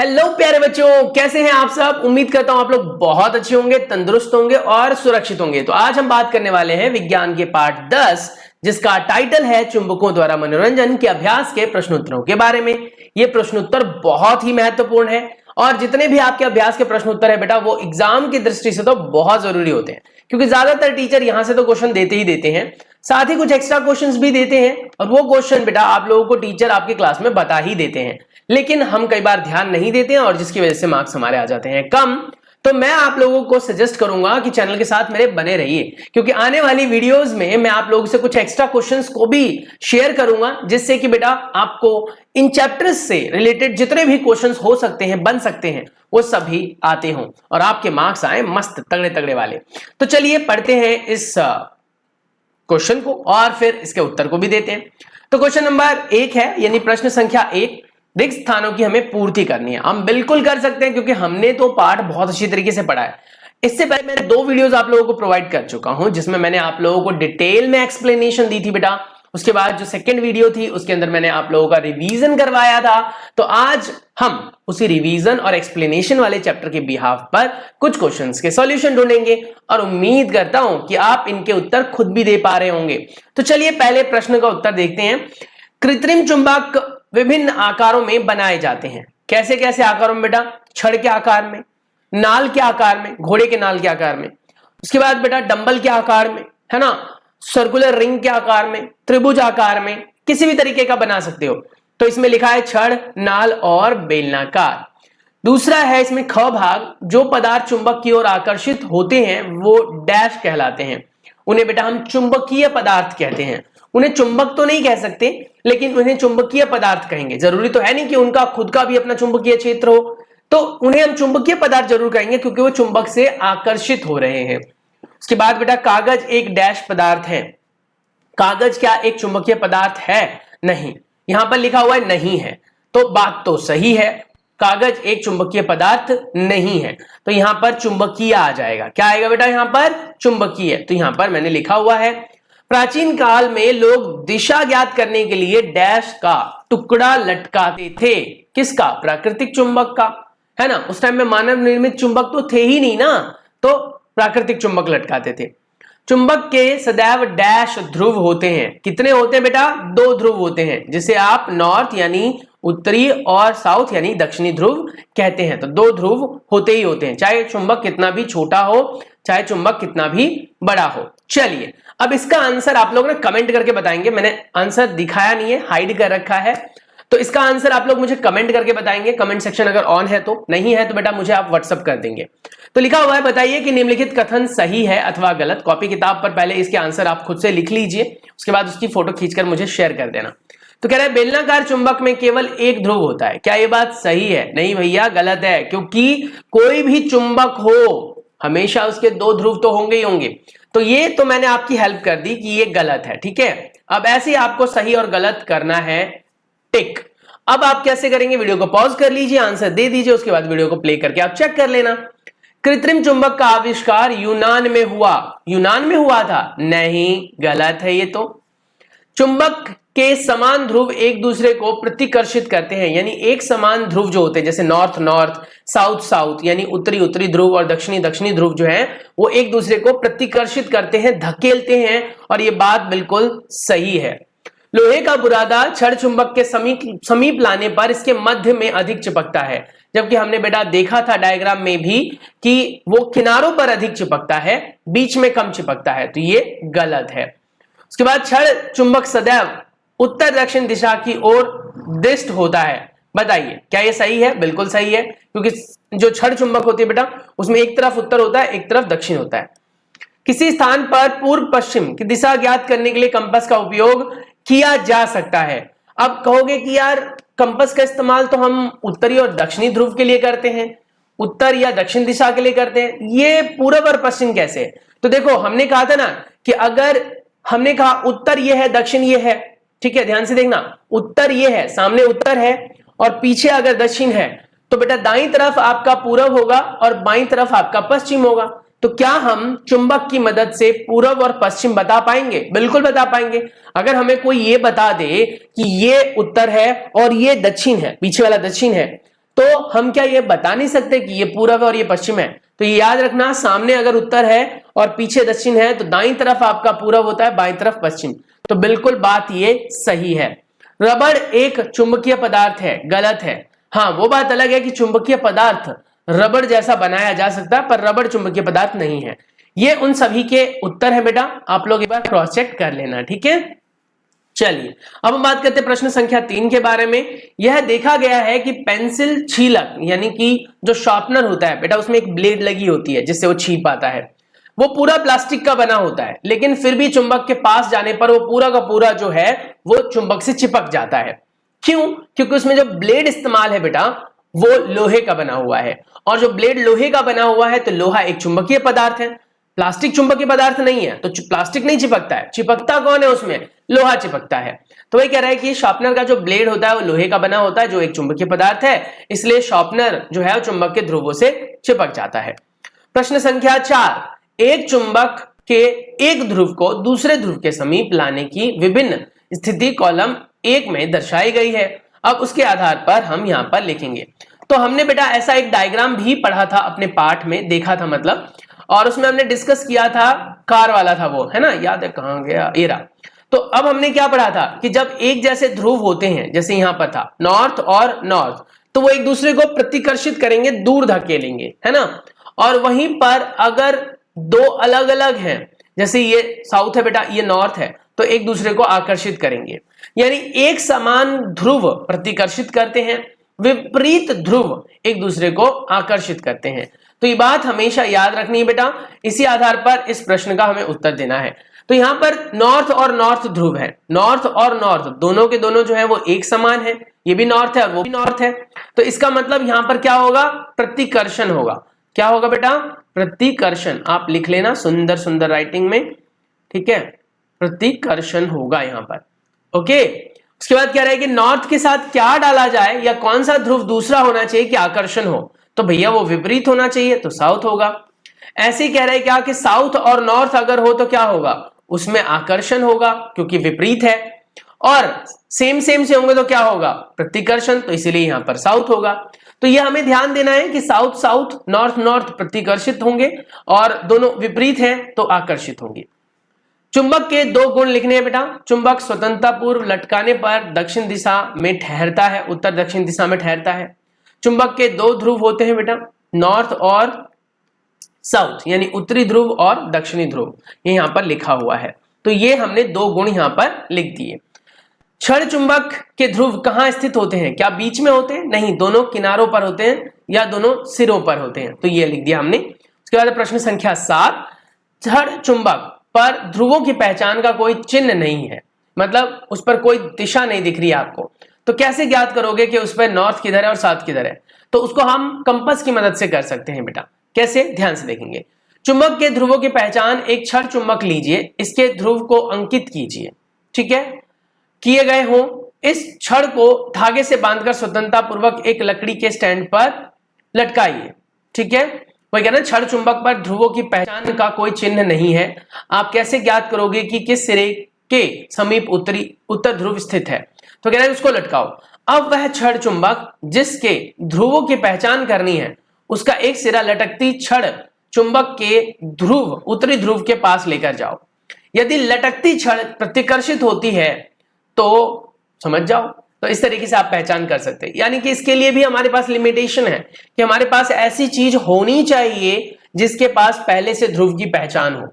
Hello प्यारे बच्चों, कैसे हैं आप सब। उम्मीद करता हूं आप लोग बहुत अच्छे होंगे, तंदुरुस्त होंगे और सुरक्षित होंगे। तो आज हम बात करने वाले हैं विज्ञान के पाठ 10 जिसका टाइटल है चुंबकों द्वारा मनोरंजन के अभ्यास के प्रश्नोत्तरों के बारे में। ये प्रश्नोत्तर बहुत ही महत्वपूर्ण है और जितने भी आपके अभ्यास के प्रश्नोत्तर है बेटा वो एग्जाम की दृष्टि से तो बहुत जरूरी होते हैं, क्योंकि ज्यादातर टीचर यहां से तो क्वेश्चन देते ही देते हैं, साथ ही कुछ एक्स्ट्रा क्वेश्चंस भी देते हैं और वो क्वेश्चन बेटा आप लोगों को टीचर आपकी क्लास में बता ही देते हैं, लेकिन हम कई बार ध्यान नहीं देते हैं और जिसकी वजह से मार्क्स हमारे आ जाते हैं कम। तो मैं आप लोगों को सजेस्ट करूंगा कि चैनल के साथ मेरे बने रहिए, क्योंकि आने वाली वीडियोस में मैं आप लोगों से कुछ एक्स्ट्रा क्वेश्चंस को भी शेयर करूंगा, जिससे कि बेटा आपको इन चैप्टर्स से रिलेटेड जितने भी क्वेश्चंस हो सकते हैं, बन सकते हैं, वो सभी आते हों और आपके मार्क्स आए मस्त तगड़े तगड़े वाले। तो चलिए पढ़ते हैं इस क्वेश्चन को और फिर इसके उत्तर को भी देते हैं। तो क्वेश्चन नंबर 1 है, यानी प्रश्न संख्या 1, रिक्त स्थानों की हमें पूर्ति करनी है। हम बिल्कुल कर सकते हैं, क्योंकि हमने तो पाठ बहुत अच्छी तरीके से पढ़ा है। इससे पहले मैंने 2 वीडियोस आप लोगों को प्रोवाइड कर चुका हूं, जिसमें मैंने आप लोगों को डिटेल में एक्सप्लेनेशन दी थी बेटा। उसके बाद जो सेकंड वीडियो थी उसके अंदर मैंने आप लोगों का रिवीजन करवाया था। तो आज हम उसी रिवीजन और एक्सप्लेनेशन वाले चैप्टर के बिहाफ पर कुछ क्वेश्चंस के सॉल्यूशन ढूंढेंगे और उम्मीद करता हूं कि आप इनके उत्तर खुद भी दे पा रहे होंगे। तो चलिए पहले प्रश्न का उत्तर देखते हैं। कृत्रिम चुंबक विभिन्न आकारों में बनाए जाते हैं। कैसे कैसे आकारों में बेटा? छड़ के आकार में, नाल के आकार में, घोड़े के नाल के आकार में, उसके बाद बेटा डंबल के आकार में, है ना, सर्कुलर रिंग के आकार में, त्रिभुज आकार में, किसी भी तरीके का बना सकते हो। तो इसमें लिखा है छड़, नाल और बेलनाकार। दूसरा है इसमें ख भाग, जो पदार्थ चुंबक की ओर आकर्षित होते हैं वो डैश कहलाते हैं। उन्हें बेटा हम चुंबकीय पदार्थ कहते हैं। उन्हें चुंबक तो नहीं कह सकते, लेकिन उन्हें चुंबकीय पदार्थ कहेंगे। जरूरी तो है नहीं कि उनका खुद का भी अपना चुंबकीय क्षेत्र हो, तो उन्हें हम चुंबकीय पदार्थ जरूर कहेंगे, क्योंकि वो चुंबक से आकर्षित हो रहे हैं। उसके बाद बेटा कागज एक डैश पदार्थ है। कागज क्या एक चुंबकीय पदार्थ है? नहीं, यहां पर लिखा हुआ है नहीं है, तो बात तो सही है, कागज एक चुंबकीय पदार्थ नहीं है। तो यहां पर चुंबकीय आ जाएगा। क्या आएगा बेटा? यहां पर चुंबकीय। तो यहां पर मैंने लिखा हुआ है प्राचीन काल में लोग दिशा ज्ञात करने के लिए डैश का टुकड़ा लटकाते थे। किसका? प्राकृतिक चुंबक का, है ना। उस टाइम में मानव निर्मित चुंबक तो थे ही नहीं ना, तो प्राकृतिक चुंबक लटकाते थे। चुंबक के सदैव डैश ध्रुव होते हैं। कितने होते हैं बेटा? 2 ध्रुव होते हैं, जिसे आप नॉर्थ यानी उत्तरी और साउथ यानी दक्षिणी ध्रुव कहते हैं। तो 2 ध्रुव होते ही होते हैं, चाहे चुंबक कितना भी छोटा हो, चाहे चुंबक कितना भी बड़ा हो। चलिए अब इसका आंसर आप लोग ना कमेंट करके बताएंगे। मैंने आंसर दिखाया नहीं है, हाइड कर रखा है, तो इसका आंसर आप लोग मुझे कमेंट करके बताएंगे। कमेंट सेक्शन अगर ऑन है तो, नहीं है तो बेटा मुझे आप व्हाट्सअप कर देंगे। तो लिखा हुआ है, बताइए कि निम्नलिखित कथन सही है अथवा गलत। कॉपी किताब पर पहले इसके आंसर आप खुद से लिख लीजिए, उसके बाद उसकी फोटो खींचकर मुझे शेयर कर देना। तो कह रहा है बेलनाकार चुंबक में केवल एक ध्रुव होता है। क्या ये बात सही है? नहीं भैया, गलत है, क्योंकि कोई भी चुंबक हो हमेशा उसके 2 ध्रुव तो होंगे ही होंगे। तो ये तो मैंने आपकी हेल्प कर दी कि ये गलत है, ठीक है। अब ऐसे ही आपको सही और गलत करना है टिक। अब आप कैसे करेंगे? वीडियो को पॉज कर लीजिए, आंसर दे दीजिए, उसके बाद वीडियो को प्ले करके आप चेक कर लेना। कृत्रिम चुंबक का आविष्कार यूनान में हुआ। यूनान में हुआ था? नहीं, गलत है ये तो। चुंबक के समान ध्रुव एक दूसरे को प्रतिकर्षित करते हैं, यानी एक समान ध्रुव जो होते हैं, जैसे नॉर्थ नॉर्थ, साउथ साउथ, यानी उत्तरी उत्तरी ध्रुव और दक्षिणी दक्षिणी ध्रुव जो है वो एक दूसरे को प्रतिकर्षित करते हैं, धकेलते हैं, और ये बात बिल्कुल सही है। लोहे का बुरादा छड़ चुंबक के समीप लाने पर इसके मध्य में अधिक चिपकता है, जबकि हमने बेटा देखा था डायग्राम में भी कि वो किनारों पर अधिक चिपकता है, बीच में कम चिपकता है। तो ये गलत है। उसके बाद छड़ चुंबक सदैव उत्तर दक्षिण दिशा की ओर दृष्ट होता है। बताइए क्या ये सही है? बिल्कुल सही है, क्योंकि जो छड़ चुंबक होती है बेटा उसमें एक तरफ उत्तर होता है, एक तरफ दक्षिण होता है। किसी स्थान पर पूर्व पश्चिम की दिशा ज्ञात करने के लिए कंपास का उपयोग किया जा सकता है। अब कहोगे कि यार कंपास का इस्तेमाल तो हम उत्तरी और दक्षिणी ध्रुव के लिए करते हैं, उत्तर या दक्षिण दिशा के लिए करते हैं, ये पूर्व और पश्चिम कैसे? तो देखो हमने कहा था ना कि अगर हमने कहा उत्तर ये है, दक्षिण ये है, ठीक है, ध्यान से देखना, उत्तर ये है, सामने उत्तर है और पीछे अगर दक्षिण है, तो बेटा दाईं तरफ आपका पूरब होगा और बाईं तरफ आपका पश्चिम होगा। तो क्या हम चुंबक की मदद से पूरब और पश्चिम बता पाएंगे? बिल्कुल बता पाएंगे। अगर हमें कोई ये बता दे कि ये उत्तर है और ये दक्षिण है, पीछे वाला दक्षिण है, तो हम क्या ये बता नहीं सकते कि ये पूरब है और ये पश्चिम है? तो ये याद रखना, सामने अगर उत्तर है और पीछे दक्षिण है तो दाईं तरफ आपका पूरब होता है, बाईं तरफ पश्चिम। तो बिल्कुल बात ये सही है। रबड़ एक चुंबकीय पदार्थ है, गलत है। हाँ, वो बात अलग है कि चुंबकीय पदार्थ रबड़ जैसा बनाया जा सकता है, पर रबड़ चुंबकीय पदार्थ नहीं है। ये उन सभी के उत्तर है बेटा, आप लोग एक बार क्रॉस चेक कर लेना, ठीक है। चलिए अब हम बात करते हैं प्रश्न संख्या 3 के बारे में। यह देखा गया है कि पेंसिल छीलक यानी कि जो शार्पनर होता है बेटा, उसमें एक ब्लेड लगी होती है जिससे वो छील पाता है। वो पूरा प्लास्टिक का बना होता है, लेकिन फिर भी चुंबक के पास जाने पर वो पूरा का पूरा जो है वो चुंबक से चिपक जाता है। क्यों? क्योंकि उसमें जो ब्लेड इस्तेमाल है बेटा वो लोहे का बना हुआ है, और जो ब्लेड लोहे का बना हुआ है तो लोहा एक चुंबकीय पदार्थ है, प्लास्टिक चुंबकीय पदार्थ नहीं है, तो प्लास्टिक नहीं चिपकता है। चिपकता कौन है उसमें? लोहा चिपकता है। तो वही कह रहा है कि शार्पनर का जो ब्लेड होता है वो लोहे का बना होता है, जो एक चुंबकीय पदार्थ है, इसलिए शार्पनर जो है वो चुंबक के ध्रुवों से चिपक जाता है। प्रश्न संख्या 4, एक चुंबक के एक ध्रुव को दूसरे ध्रुव के समीप लाने की विभिन्न स्थिति कॉलम 1 में दर्शाई गई है। अब उसके आधार पर हम यहां पर लिखेंगे। तो हमने बेटा ऐसा एक डायग्राम भी पढ़ा था अपने पाठ में, देखा था मतलब, और उसमें हमने डिस्कस किया था, कार वाला था वो, है ना, याद है कहां गया, एरा। तो अब हमने क्या पढ़ा था कि जब एक जैसे ध्रुव होते हैं, जैसे यहां पर था नॉर्थ और नॉर्थ, तो वो एक दूसरे को प्रतिकर्षित करेंगे, दूर धकेलेंगे, है ना। और वहीं पर अगर दो अलग अलग हैं, जैसे ये साउथ है बेटा, ये नॉर्थ है, तो एक दूसरे को आकर्षित करेंगे। यानी एक समान ध्रुव प्रतिकर्षित करते हैं, विपरीत ध्रुव एक दूसरे को आकर्षित करते हैं। तो ये बात हमेशा याद रखनी है बेटा, इसी आधार पर इस प्रश्न का हमें उत्तर देना है। तो यहां पर नॉर्थ और नॉर्थ ध्रुव है, नॉर्थ और नॉर्थ दोनों के दोनों जो है वो एक समान है, ये भी नॉर्थ है और वो भी नॉर्थ है। तो इसका मतलब यहां पर क्या होगा? प्रतिकर्षण होगा। क्या होगा बेटा? प्रतिकर्षण। आप लिख लेना सुंदर सुंदर राइटिंग में, ठीक है, प्रतिकर्षण होगा यहां पर। ओके, उसके बाद क्या रहेगा कि नॉर्थ के साथ क्या डाला जाए या कौन सा ध्रुव दूसरा होना चाहिए कि आकर्षण हो? तो भैया वो विपरीत होना चाहिए, तो साउथ होगा। ऐसे ही कह रहे हैं क्या कि साउथ और नॉर्थ अगर हो तो क्या होगा? उसमें आकर्षण होगा क्योंकि विपरीत है, और सेम सेम से होंगे तो क्या होगा? प्रतिकर्षण। तो इसीलिए यहां पर साउथ होगा। तो ये हमें ध्यान देना है कि साउथ साउथ, नॉर्थ नॉर्थ प्रतिकर्षित होंगे और दोनों विपरीत हैं तो आकर्षित होंगे। चुंबक के दो गुण लिखने हैं बेटा। चुंबक स्वतंत्रता पूर्व लटकाने पर दक्षिण दिशा में ठहरता है, उत्तर दक्षिण दिशा में ठहरता है। चुंबक के दो ध्रुव होते हैं बेटा, नॉर्थ और साउथ, यानी उत्तरी ध्रुव और दक्षिणी ध्रुव, ये यहां पर लिखा हुआ है। तो ये हमने दो गुण यहां पर लिख दिए। क्षण चुंबक के ध्रुव कहां स्थित होते हैं? क्या बीच में होते हैं? नहीं, दोनों किनारों पर होते हैं या दोनों सिरों पर होते हैं। तो ये लिख दिया हमने। उसके बाद प्रश्न संख्या 7, क्षण चुंबक पर ध्रुवों की पहचान का कोई चिन्ह नहीं है, मतलब उस पर कोई दिशा नहीं दिख रही है आपको, तो कैसे ज्ञात करोगे कि उस पर नॉर्थ किधर है और साउथ किधर है? तो उसको हम कंपास की मदद से कर सकते हैं बेटा। कैसे? ध्यान से देखेंगे। चुंबक के ध्रुवों की पहचान, एक क्षण चुंबक लीजिए, इसके ध्रुव को अंकित कीजिए, ठीक है, किए गए हो। इस छड़ को धागे से बांधकर स्वतंत्रता पूर्वक एक लकड़ी के स्टैंड पर लटकाइए, ठीक है। वही कहना, छड़ चुंबक पर ध्रुवों की पहचान का कोई चिन्ह नहीं है। आप कैसे ज्ञात करोगे कि किस सिरे के समीप उत्तर ध्रुव स्थित है? तो कह रहा है उसको लटकाओ। अब वह छड़ चुंबक जिसके ध्रुवों की पहचान करनी है, उसका एक सिरा लटकती छड़ चुंबक के ध्रुव, उत्तरी ध्रुव के पास लेकर जाओ। यदि लटकती छड़ प्रतिकर्षित होती है तो समझ जाओ। तो इस तरीके से आप पहचान कर सकते हैं। यानी कि इसके लिए भी हमारे पास लिमिटेशन है कि हमारे पास ऐसी चीज होनी चाहिए जिसके पास पहले से ध्रुव की पहचान हो।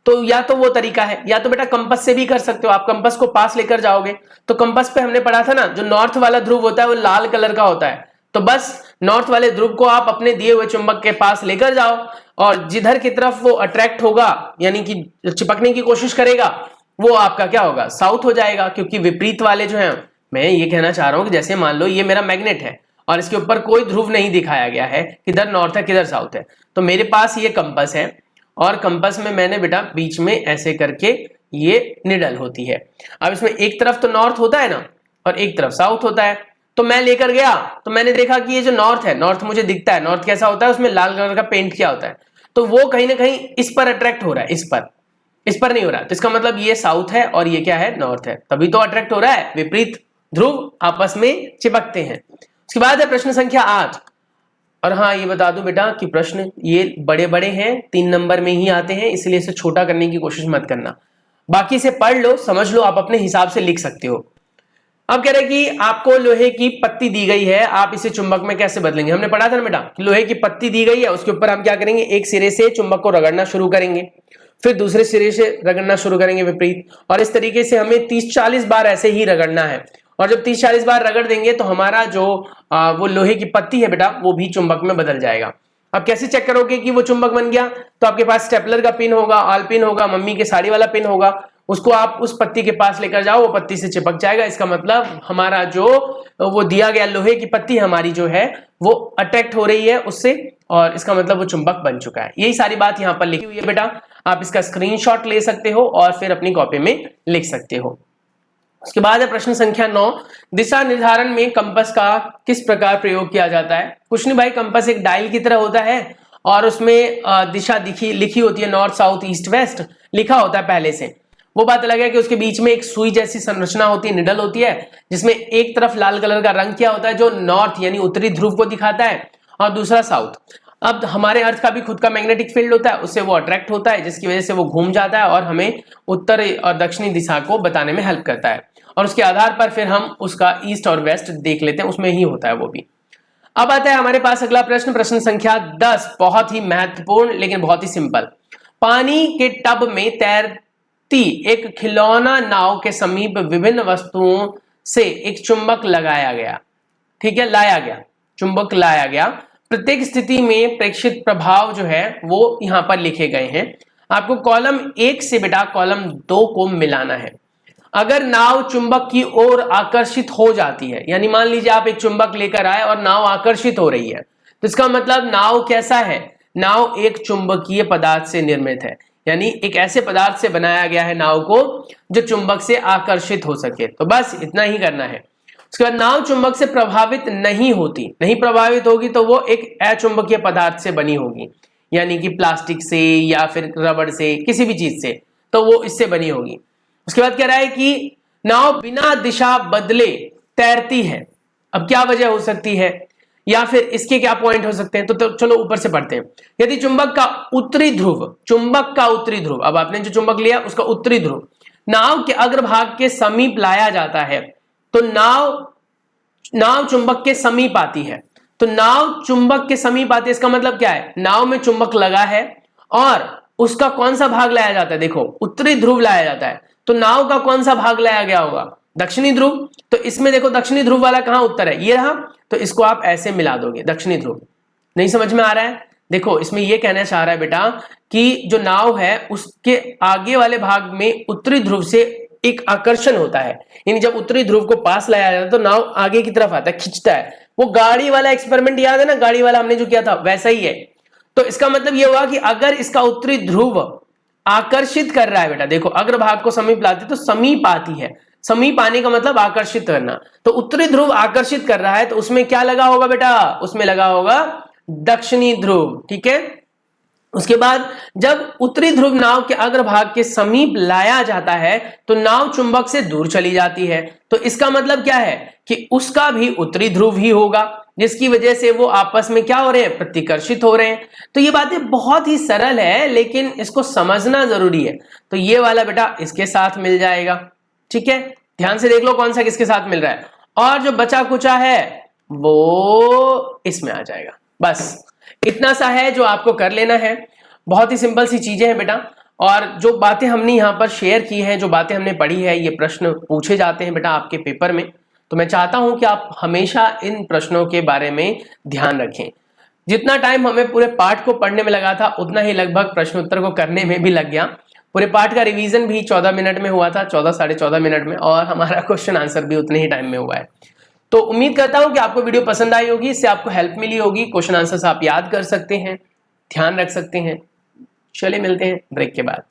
तो या तो वो तरीका है, या तो बेटा कंपास से भी कर सकते हो। आप कंपास को पास लेकर जाओगे तो कंपास पे हमने पढ़ा था ना, जो नॉर्थ वाला ध्रुव होता है वो लाल कलर का होता है। तो बस नॉर्थ वाले ध्रुव को आप अपने दिए हुए चुंबक के पास लेकर जाओ, और जिधर की तरफ वो अट्रैक्ट होगा यानी कि चिपकने की कोशिश करेगा, वो आपका क्या होगा? साउथ हो जाएगा। क्योंकि विपरीत वाले जो हैं, मैं ये कहना चाह रहा हूं कि जैसे मान लो ये मेरा मैग्नेट है और इसके ऊपर कोई ध्रुव नहीं दिखाया गया है, किधर नॉर्थ है किधर साउथ है, तो मेरे पास ये कंपास है और कंपास में मैंने बेटा बीच में ऐसे करके ये निडल होती है। अब इसमें एक तरफ तो नॉर्थ होता है ना और एक तरफ साउथ होता है। तो मैं लेकर गया तो मैंने देखा कि ये जो नॉर्थ है, नॉर्थ मुझे दिखता है। नॉर्थ कैसा होता है? उसमें लाल कलर का पेंट किया होता है। तो वो कहीं ना कहीं इस पर अट्रैक्ट हो रहा है, इस पर नहीं हो रहा है। तो इसका मतलब ये साउथ है और ये क्या है? नॉर्थ है। तभी तो अट्रैक्ट हो रहा है, विपरीत ध्रुव आपस में चिपकते हैं। उसके बाद है प्रश्न संख्या 8। और हाँ, ये बता दूं बेटा कि प्रश्न ये बड़े बड़े हैं, 3 नंबर में ही आते हैं, इसलिए इसे छोटा करने की कोशिश मत करना। बाकी से पढ़ लो, समझ लो, आप अपने हिसाब से लिख सकते हो। अब कह रहे कि आपको लोहे की पत्ती दी गई है, आप इसे चुंबक में कैसे बदलेंगे। हमने पढ़ा था ना बेटा कि लोहे की पत्ती दी गई है, उसके ऊपर हम क्या करेंगे, एक सिरे से चुंबक को रगड़ना शुरू करेंगे, फिर दूसरे सिरे से रगड़ना शुरू करेंगे विपरीत, और इस तरीके से हमें 30-40 बार ऐसे ही रगड़ना है। और जब 30-40 बार रगड़ देंगे तो हमारा जो वो लोहे की पत्ती है बेटा, वो भी चुंबक में बदल जाएगा। अब कैसे चेक करोगे कि वो चुंबक बन गया, तो आपके पास स्टेपलर का पिन होगा, ऑल पिन होगा, मम्मी के साड़ी वाला पिन होगा, उसको आप उस पत्ती के पास लेकर जाओ, वो पत्ती से चिपक जाएगा। इसका मतलब हमारा जो वो दिया गया लोहे की पत्ती हमारी जो है वो अट्रैक्ट हो रही है उससे, और इसका मतलब वो चुंबक बन चुका है। यही सारी बात यहाँ पर लिखी हुई है बेटा, आप इसका स्क्रीनशॉट ले सकते हो और फिर अपनी कॉपी में लिख सकते हो। उसके बाद है प्रश्न संख्या 9। दिशा निर्धारण में कंपास का किस प्रकार प्रयोग किया जाता है। कुछ नहीं भाई, कंपास एक डायल की तरह होता है और उसमें दिशा लिखी होती है, नॉर्थ साउथ ईस्ट वेस्ट लिखा होता है पहले से। वो बात अलग है कि उसके बीच में एक सुई जैसी संरचना होती है, निडल होती है, जिसमें एक तरफ लाल कलर का रंग किया होता है जो नॉर्थ यानी उत्तरी ध्रुव को दिखाता है, और दूसरा साउथ। अब हमारे अर्थ का भी खुद का मैग्नेटिक फील्ड होता है, उससे वो अट्रैक्ट होता है, जिसकी वजह से वो घूम जाता है और हमें उत्तर और दक्षिणी दिशा को बताने में हेल्प करता है, और उसके आधार पर फिर हम उसका ईस्ट और वेस्ट देख लेते हैं, उसमें ही होता है वो भी। अब आता है हमारे पास अगला प्रश्न, प्रश्न संख्या 10, बहुत ही महत्वपूर्ण लेकिन बहुत ही सिंपल। पानी के टब में तैरती एक खिलौना नाव के समीप विभिन्न वस्तुओं से एक चुंबक लगाया गया, ठीक है, लाया गया, चुंबक लाया गया। प्रत्येक स्थिति में प्रेक्षित प्रभाव जो है वो यहां पर लिखे गए हैं। आपको कॉलम 1 से बेटा कॉलम 2 को मिलाना है। अगर नाव चुंबक की ओर आकर्षित हो जाती है, यानी मान लीजिए आप एक चुंबक लेकर आए और नाव आकर्षित हो रही है, तो इसका मतलब नाव कैसा है, नाव एक चुंबकीय पदार्थ से निर्मित है, यानी एक ऐसे पदार्थ से बनाया गया है नाव को जो चुंबक से आकर्षित हो सके। तो बस इतना ही करना है। उसके बाद नाव चुंबक से प्रभावित नहीं होती, नहीं प्रभावित होगी तो वो एक अचुंबकीय पदार्थ से बनी होगी, यानी कि प्लास्टिक से या फिर रबड़ से, किसी भी चीज से, तो वो इससे बनी होगी। उसके बाद कह रहा है कि नाव बिना दिशा बदले तैरती है। अब क्या वजह हो सकती है, या फिर इसके क्या पॉइंट हो सकते हैं, तो चलो ऊपर से पढ़ते हैं। यदि चुंबक का उत्तरी ध्रुव, अब आपने जो चुंबक लिया उसका उत्तरी ध्रुव नाव के अग्रभाग के समीप लाया जाता है, तो नाव चुंबक के समीप आती है। तो नाव चुंबक के समीप आती है, इसका मतलब क्या है, नाव में चुंबक लगा है और उसका कौन सा भाग लाया जाता है, देखो उत्तरी ध्रुव लाया जाता है, तो नाव का कौन सा भाग लाया गया होगा, दक्षिणी ध्रुव। तो इसमें देखो दक्षिणी ध्रुव वाला कहां उत्तर है, ये रहा, तो इसको आप ऐसे मिला दोगे, दक्षिणी ध्रुव। नहीं समझ में आ रहा है, देखो इसमें ये कहना चाह रहा है बेटा कि जो नाव है उसके आगे वाले भाग में उत्तरी ध्रुव से एक आकर्षण होता है, यानी जब उत्तरी ध्रुव को पास लाया जाता है तो नाव आगे की तरफ आता है, खींचता है। वो गाड़ी वाला एक्सपेरिमेंट याद है ना, गाड़ी वाला हमने जो किया था वैसा ही है। तो इसका मतलब ये हुआ कि अगर इसका उत्तरी ध्रुव आकर्षित कर रहा है बेटा, देखो अग्रभाग को समीप लाती तो समीप आती है, समीप आने का मतलब आकर्षित करना, तो उत्तरी ध्रुव आकर्षित कर रहा है तो उसमें क्या लगा होगा बेटा, उसमें लगा होगा दक्षिणी ध्रुव, ठीक है। उसके बाद जब उत्तरी ध्रुव नाव के अग्रभाग के समीप लाया जाता है तो नाव चुंबक से दूर चली जाती है, तो इसका मतलब क्या है कि उसका भी उत्तरी ध्रुव ही होगा, जिसकी वजह से वो आपस में क्या हो रहे हैं, प्रतिकर्षित हो रहे हैं। तो ये बातें बहुत ही सरल है लेकिन इसको समझना जरूरी है। तो ये वाला बेटा इसके साथ मिल जाएगा, ठीक है, ध्यान से देख लो कौन सा किसके साथ मिल रहा है, और जो बचा कुचा है वो इसमें आ जाएगा। बस इतना सा है जो आपको कर लेना है, बहुत ही सिंपल सी चीजें हैं बेटा। और जो बातें हमने यहाँ पर शेयर की हैं, जो बातें हमने पढ़ी है, ये प्रश्न पूछे जाते हैं बेटा आपके पेपर में, तो मैं चाहता हूं कि आप हमेशा इन प्रश्नों के बारे में ध्यान रखें। जितना टाइम हमें पूरे पाठ को पढ़ने में लगा था उतना ही लगभग प्रश्न उत्तर को करने में भी लग गया। पूरे पाठ का रिवीजन भी 14 मिनट में हुआ था, 14 साढ़े 14 मिनट में, और हमारा क्वेश्चन आंसर भी उतने ही टाइम में हुआ है। तो उम्मीद करता हूं कि आपको वीडियो पसंद आई होगी, इससे आपको हेल्प मिली होगी, क्वेश्चन आंसर्स आप याद कर सकते हैं, ध्यान रख सकते हैं। चलिए मिलते हैं ब्रेक के बाद।